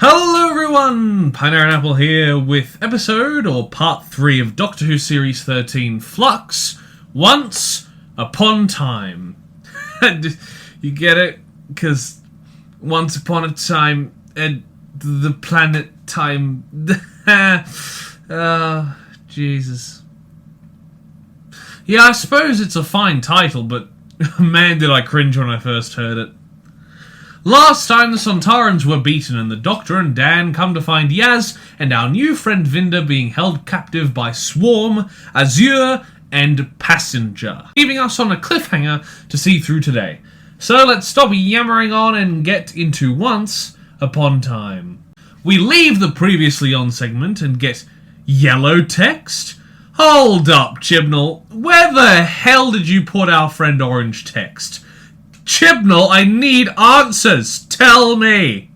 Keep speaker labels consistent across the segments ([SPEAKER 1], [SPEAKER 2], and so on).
[SPEAKER 1] Hello everyone! Pineaaronapple here with episode or part 3 of Doctor Who Series 13 Flux, Once Upon Time. You get it? Because once upon a time and the planet time... Jesus. Yeah, I suppose it's a fine title, but man did I cringe when I first heard it. Last time the Sontarans were beaten and the Doctor and Dan come to find Yaz and our new friend Vinda being held captive by Swarm, Azure and Passenger, leaving us on a cliffhanger to see through today. So let's stop yammering on and get into Once Upon Time. We leave the previously on segment and get yellow text? Hold up, Chibnall. Where the hell did you put our friend Orange text? Chibnall, I need answers! Tell me!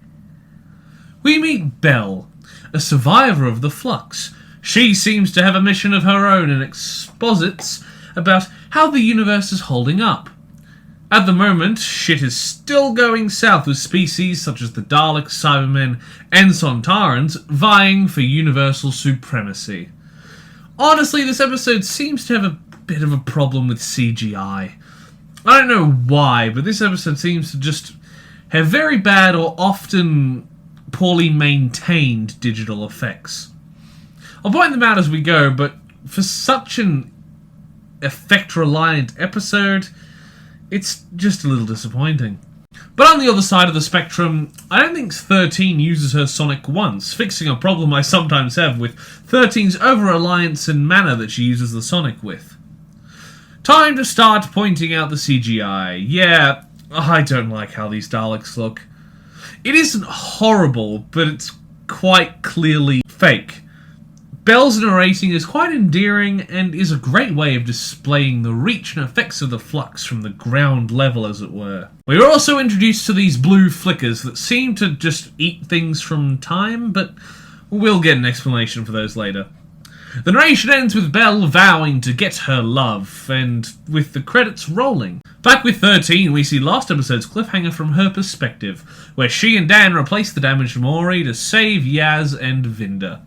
[SPEAKER 1] We meet Belle, a survivor of the Flux. She seems to have a mission of her own and exposits about how the universe is holding up. At the moment, shit is still going south with species such as the Daleks, Cybermen, and Sontarans vying for universal supremacy. Honestly, this episode seems to have a bit of a problem with CGI. I don't know why, but this episode seems to just have very bad or often poorly maintained digital effects. I'll point them out as we go, but for such an effect-reliant episode, it's just a little disappointing. But on the other side of the spectrum, I don't think 13 uses her sonic once, fixing a problem I sometimes have with 13's over-reliance and manner that she uses the sonic with. Time to start pointing out the CGI. Yeah, I don't like how these Daleks look. It isn't horrible, but it's quite clearly fake. Belle's narrating is quite endearing and is a great way of displaying the reach and effects of the Flux from the ground level, as it were. We are also introduced to these blue flickers that seem to just eat things from time, but we'll get an explanation for those later. The narration ends with Belle vowing to get her love, and with the credits rolling. Back with 13, we see last episode's cliffhanger from her perspective, where she and Dan replace the damaged Maury to save Yaz and Vinda.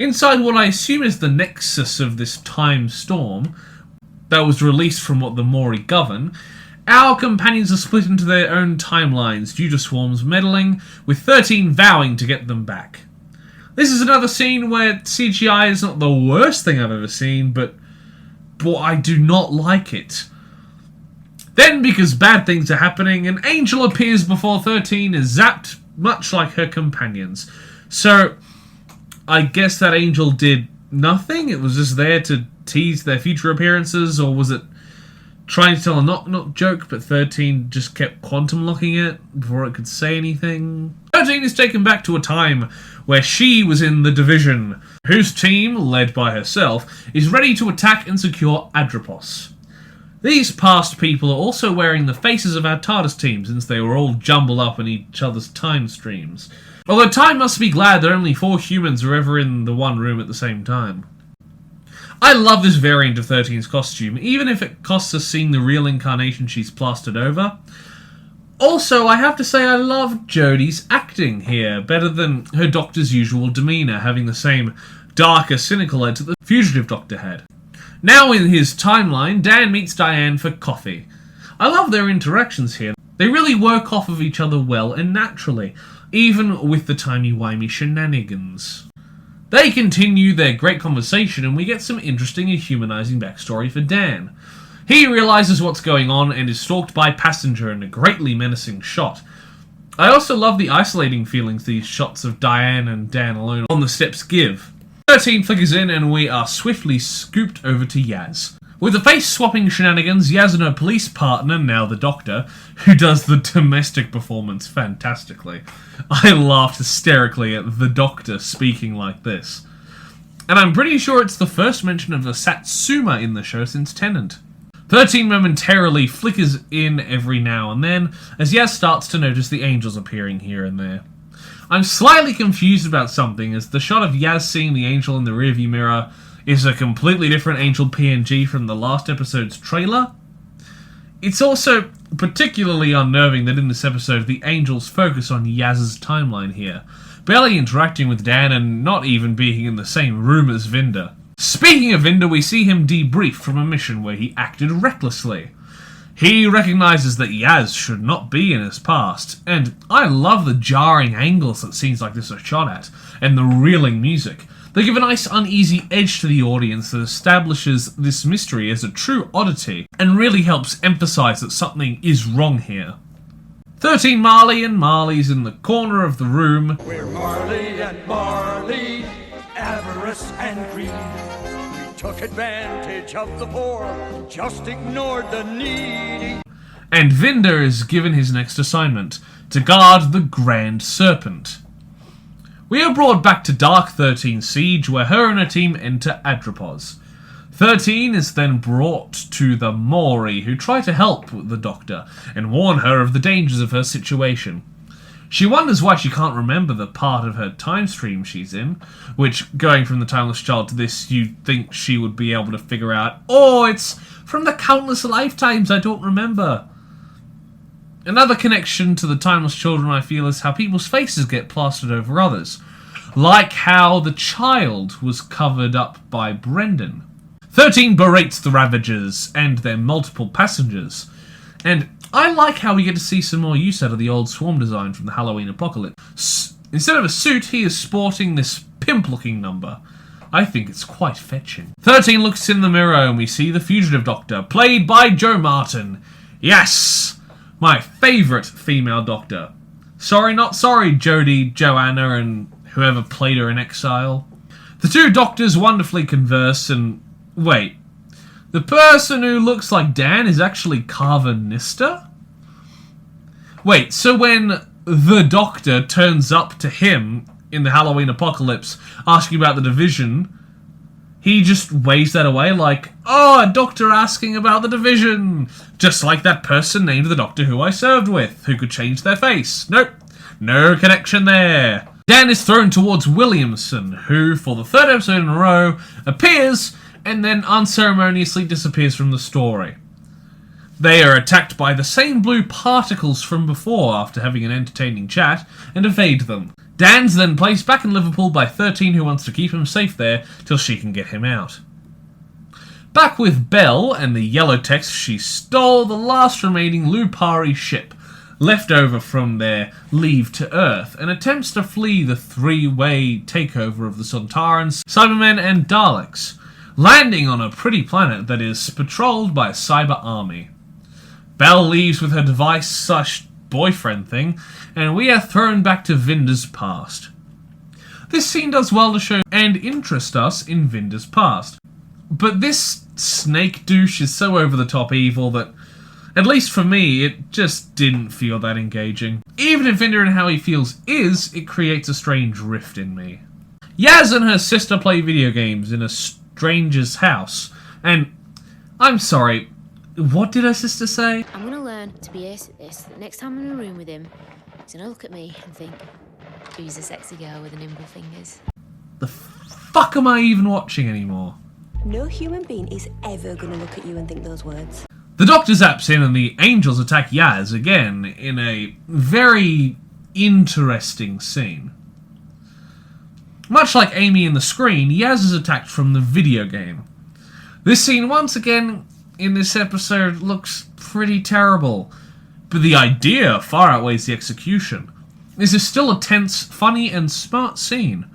[SPEAKER 1] Inside what I assume is the nexus of this time storm that was released from what the Maury govern, our companions are split into their own timelines due to Swarm's meddling, with 13 vowing to get them back. This is another scene where CGI is not the worst thing I've ever seen, but boy, I do not like it. Then, because bad things are happening, an angel appears before 13 is zapped, much like her companions. So, I guess that angel did nothing? It was just there to tease their future appearances, or was it trying to tell a knock-knock joke, but 13 just kept quantum locking it before it could say anything? 13 is taken back to a time where she was in the Division, whose team, led by herself, is ready to attack and secure Adropos. These past people are also wearing the faces of our TARDIS team, since they were all jumbled up in each other's time streams. Although Time must be glad that only 4 humans are ever in the one room at the same time. I love this variant of 13's costume, even if it costs us seeing the real incarnation she's plastered over. Also, I have to say I love Jodie's acting here, better than her Doctor's usual demeanour, having the same darker, cynical edge that the fugitive Doctor had. Now in his timeline, Dan meets Diane for coffee. I love their interactions here. They really work off of each other well and naturally, even with the timey-wimey shenanigans. They continue their great conversation and we get some interesting and humanising backstory for Dan. He realises what's going on and is stalked by Passenger in a greatly menacing shot. I also love the isolating feelings these shots of Diane and Dan alone on the steps give. 13 flickers in and we are swiftly scooped over to Yaz. With the face-swapping shenanigans, Yaz and her police partner, now the Doctor, who does the domestic performance fantastically. I laughed hysterically at the Doctor speaking like this. And I'm pretty sure it's the first mention of a Satsuma in the show since Tennant. 13 momentarily flickers in every now and then, as Yaz starts to notice the angels appearing here and there. I'm slightly confused about something, as the shot of Yaz seeing the angel in the rearview mirror is a completely different angel PNG from the last episode's trailer. It's also particularly unnerving that in this episode the Angels focus on Yaz's timeline here, barely interacting with Dan and not even being in the same room as Vinder. Speaking of Vinder, we see him debriefed from a mission where he acted recklessly. He recognises that Yaz should not be in his past, and I love the jarring angles that scenes like this are shot at, and the reeling music. They give a nice uneasy edge to the audience that establishes this mystery as a true oddity, and really helps emphasise that something is wrong here. 13 Marley, and Marley's in the corner of the room.
[SPEAKER 2] We're Marley and Marley, avarice and greed. We took advantage of the poor, just ignored the needy.
[SPEAKER 1] And Vinder is given his next assignment, to guard the Grand Serpent. We are brought back to Dark 13 Siege, where her and her team enter Adropos. 13 is then brought to the Mori, who try to help the Doctor and warn her of the dangers of her situation. She wonders why she can't remember the part of her time stream she's in, which, going from the Timeless Child to this, you'd think she would be able to figure out, oh, it's from the countless lifetimes I don't remember. Another connection to the Timeless Children, I feel, is how people's faces get plastered over others, like how the child was covered up by Brendan. 13 berates the Ravagers and their multiple passengers, and I like how we get to see some more use out of the old swarm design from the Halloween Apocalypse. Instead of a suit, he is sporting this pimp-looking number. I think it's quite fetching. 13 looks in the mirror and we see the Fugitive Doctor, played by Jo Martin. Yes! My favourite female Doctor. Sorry, not sorry, Jodie, Joanna, and whoever played her in Exile. The two Doctors wonderfully converse and... Wait. The person who looks like Dan is actually Carvanista? Wait, so when the Doctor turns up to him in the Halloween Apocalypse asking about the Division, he just waves that away like, oh, a doctor asking about the Division. Just like that person named the Doctor who I served with, who could change their face. Nope, no connection there. Dan is thrown towards Williamson, who, for the third episode in a row, appears and then unceremoniously disappears from the story. They are attacked by the same blue particles from before after having an entertaining chat and evade them. Dan's then placed back in Liverpool by 13, who wants to keep him safe there till she can get him out. Back with Belle and the yellow text, she stole the last remaining Lupari ship, left over from their leave to Earth, and attempts to flee the three-way takeover of the Sontarans, Cybermen and Daleks, landing on a pretty planet that is patrolled by a cyber army. Belle leaves with her device/boyfriend thing, and we are thrown back to Vinder's past. This scene does well to show and interest us in Vinder's past, but this snake douche is so over-the-top evil that, at least for me, it just didn't feel that engaging. Even if Vinder and how he feels is, it creates a strange rift in me. Yaz and her sister play video games in a stranger's house, and I'm sorry, what did her sister say?
[SPEAKER 3] I'm going to learn to be ace at this, that next time I'm in a room with him, he's going to look at me and think, who's a sexy girl with the nimble fingers?
[SPEAKER 1] The fuck am I even watching anymore?
[SPEAKER 4] No human being is ever going to look at you and think those words.
[SPEAKER 1] The Doctor zaps in and the Angels attack Yaz again in a very interesting scene. Much like Amy in the screen, Yaz is attacked from the video game. This scene, once again, in this episode, looks pretty terrible, but the idea far outweighs the execution. This is still a tense, funny, and smart scene.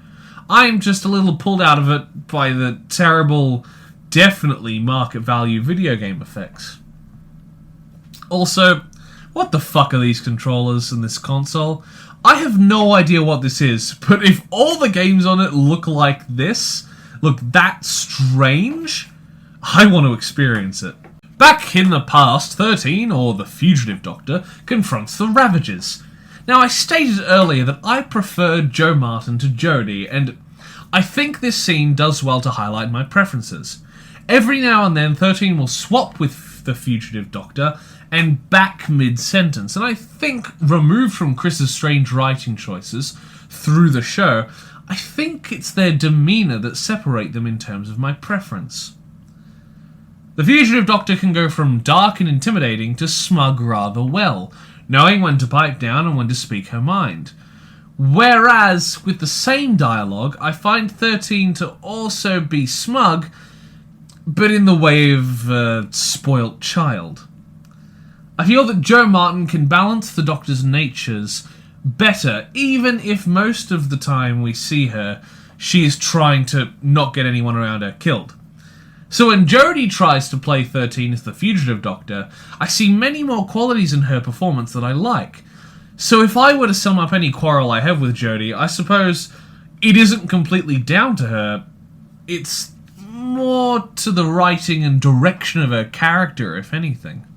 [SPEAKER 1] I'm just a little pulled out of it by the terrible, definitely market value video game effects. Also, what the fuck are these controllers in this console? I have no idea what this is, but if all the games on it look like this, look that strange, I want to experience it. Back in the past, 13, or the Fugitive Doctor, confronts the Ravagers. Now, I stated earlier that I preferred Jo Martin to Jodie, and I think this scene does well to highlight my preferences. Every now and then, 13 will swap with the Fugitive Doctor, and back mid-sentence, and I think, removed from Chris's strange writing choices through the show, I think it's their demeanour that separate them in terms of my preference. The fugitive doctor can go from dark and intimidating to smug rather well, knowing when to pipe down and when to speak her mind. Whereas, with the same dialogue, I find 13 to also be smug, but in the way of a spoilt child. I feel that Jo Martin can balance the Doctor's natures better, even if most of the time we see her, she is trying to not get anyone around her killed. So when Jodie tries to play 13 as the fugitive Doctor, I see many more qualities in her performance that I like. So if I were to sum up any quarrel I have with Jodie, I suppose it isn't completely down to her, it's more to the writing and direction of her character, if anything.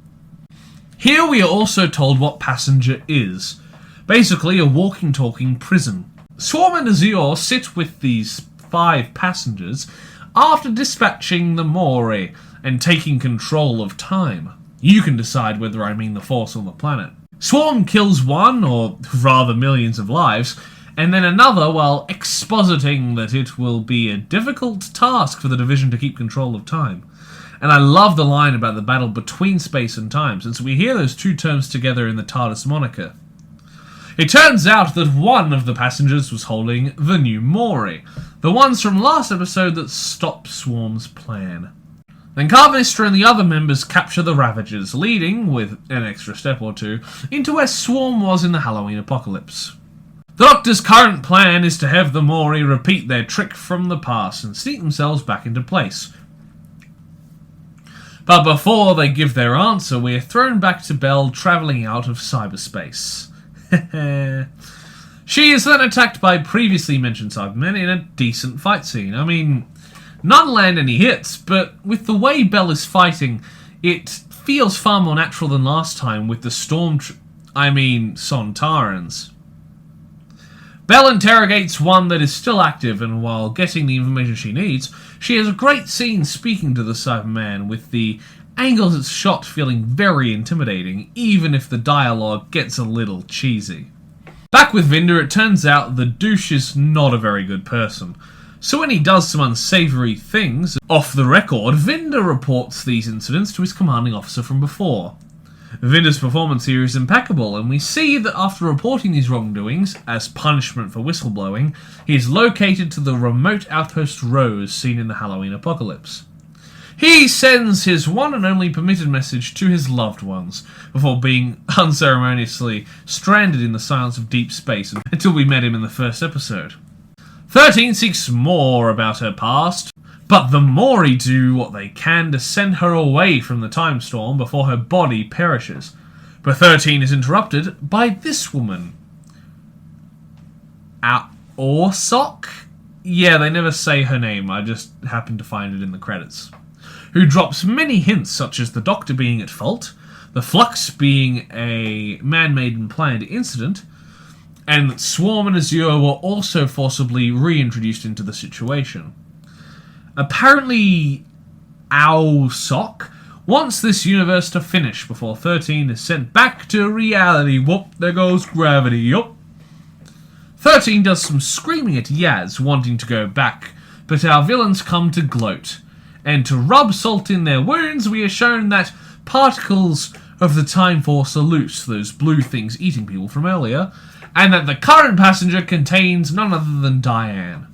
[SPEAKER 1] Here we are also told what Passenger is. Basically, a walking, talking prison. Swarm and Azure sit with these 5 passengers after dispatching the Mori and taking control of time. You can decide whether I mean the Force on the planet. Swarm kills one, or rather millions of lives, and then another while expositing that it will be a difficult task for the division to keep control of time. And I love the line about the battle between space and time, since we hear those two terms together in the TARDIS moniker. It turns out that one of the passengers was holding the new Mori, the ones from last episode that stopped Swarm's plan. Then Carvinister and the other members capture the Ravagers, leading, with an extra step or two, into where Swarm was in the Halloween apocalypse. The Doctor's current plan is to have the Mori repeat their trick from the past and sneak themselves back into place. But before they give their answer, we are thrown back to Belle travelling out of cyberspace. She is then attacked by previously mentioned Cybermen in a decent fight scene. I mean, none land any hits, but with the way Belle is fighting, it feels far more natural than last time with the Sontarans. Belle interrogates one that is still active, and while getting the information she needs, she has a great scene speaking to the Cyberman, with the angles it's shot feeling very intimidating, even if the dialogue gets a little cheesy. Back with Vinder, it turns out the douche is not a very good person. So when he does some unsavoury things off the record, Vinder reports these incidents to his commanding officer from before. Vinder's performance here is impeccable, and we see that after reporting these wrongdoings, as punishment for whistleblowing, he is located to the remote outpost Rose seen in the Halloween apocalypse. He sends his one and only permitted message to his loved ones, before being unceremoniously stranded in the silence of deep space until we met him in the first episode. 13 seeks more about her past, but the Mori do what they can to send her away from the time storm before her body perishes. But 13 is interrupted by this woman. Orsok? Yeah, they never say her name, I just happened to find it in the credits. Who drops many hints such as the Doctor being at fault, the Flux being a man-made and planned incident, and that Swarm and Azure were also forcibly reintroduced into the situation. Apparently, Orsok wants this universe to finish before 13 is sent back to reality. Whoop, there goes gravity, yup. 13 does some screaming at Yaz, wanting to go back, but our villains come to gloat. And to rub salt in their wounds, we are shown that particles of the Time Force are loose, those blue things eating people from earlier, and that the current passenger contains none other than Diane.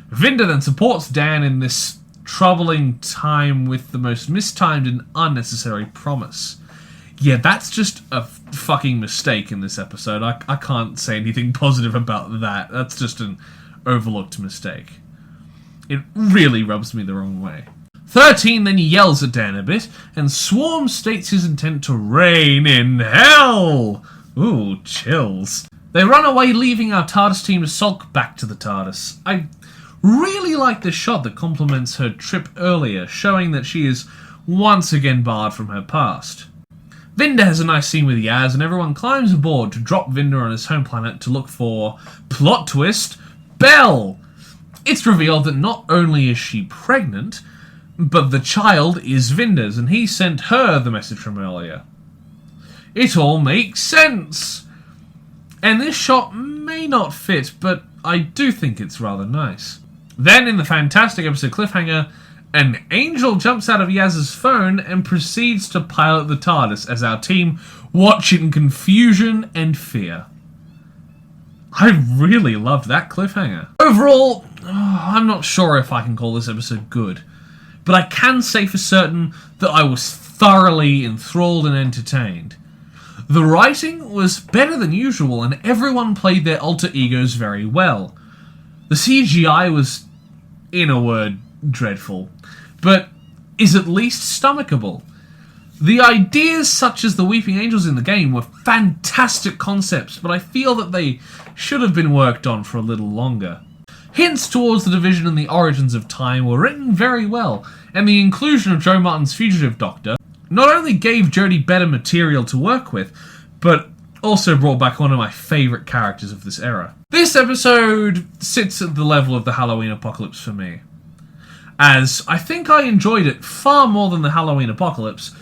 [SPEAKER 1] Vinder then supports Dan in this troubling time with the most mistimed and unnecessary promise. Yeah, that's just a fucking mistake in this episode. I can't say anything positive about that. That's just an overlooked mistake. It really rubs me the wrong way. 13 then yells at Dan a bit, and Swarm states his intent to reign in hell! Ooh, chills. They run away, leaving our TARDIS team to sulk back to the TARDIS. I really like the shot that complements her trip earlier, showing that she is once again barred from her past. Vinder has a nice scene with Yaz, and everyone climbs aboard to drop Vinder on his home planet to look for, plot twist, Belle! It's revealed that not only is she pregnant, but the child is Vinder's, and he sent her the message from earlier. It all makes sense! And this shot may not fit, but I do think it's rather nice. Then, in the fantastic episode cliffhanger, An angel jumps out of Yaz's phone and proceeds to pilot the TARDIS as our team watch in confusion and fear. I really loved that cliffhanger. Overall, I'm not sure if I can call this episode good, but I can say for certain that I was thoroughly enthralled and entertained. The writing was better than usual and everyone played their alter egos very well. The CGI was, in a word, dreadful, but is at least stomachable. The ideas such as the Weeping Angels in the game were fantastic concepts, but I feel that they should have been worked on for a little longer. Hints towards the division and the origins of time were written very well, and the inclusion of Joe Martin's fugitive doctor not only gave Jodie better material to work with, but also brought back one of my favourite characters of this era. This episode sits at the level of the Halloween Apocalypse for me, as I think I enjoyed it far more than the Halloween Apocalypse,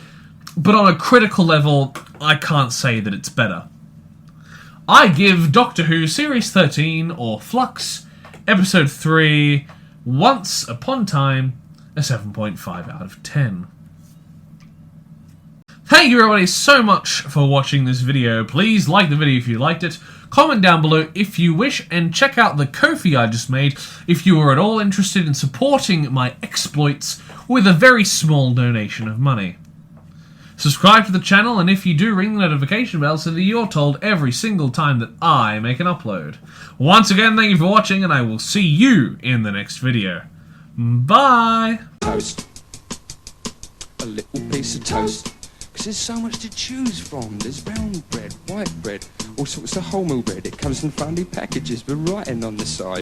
[SPEAKER 1] but on a critical level, I can't say that it's better. I give Doctor Who Series 13, or Flux, Episode 3, Once Upon Time, a 7.5 out of 10. Thank you everybody so much for watching this video. Please like the video if you liked it, comment down below if you wish, and check out the Ko-fi I just made if you are at all interested in supporting my exploits with a very small donation of money. Subscribe to the channel, and if you do, ring the notification bell so that you're told every single time that I make an upload. Once again, thank you for watching, and I will see you in the next video. Bye!
[SPEAKER 5] Toast. A little piece of toast. Because there's so much to choose from. There's brown bread, white bread, all sorts of wholemeal bread. It comes in funny packages with writing on the side.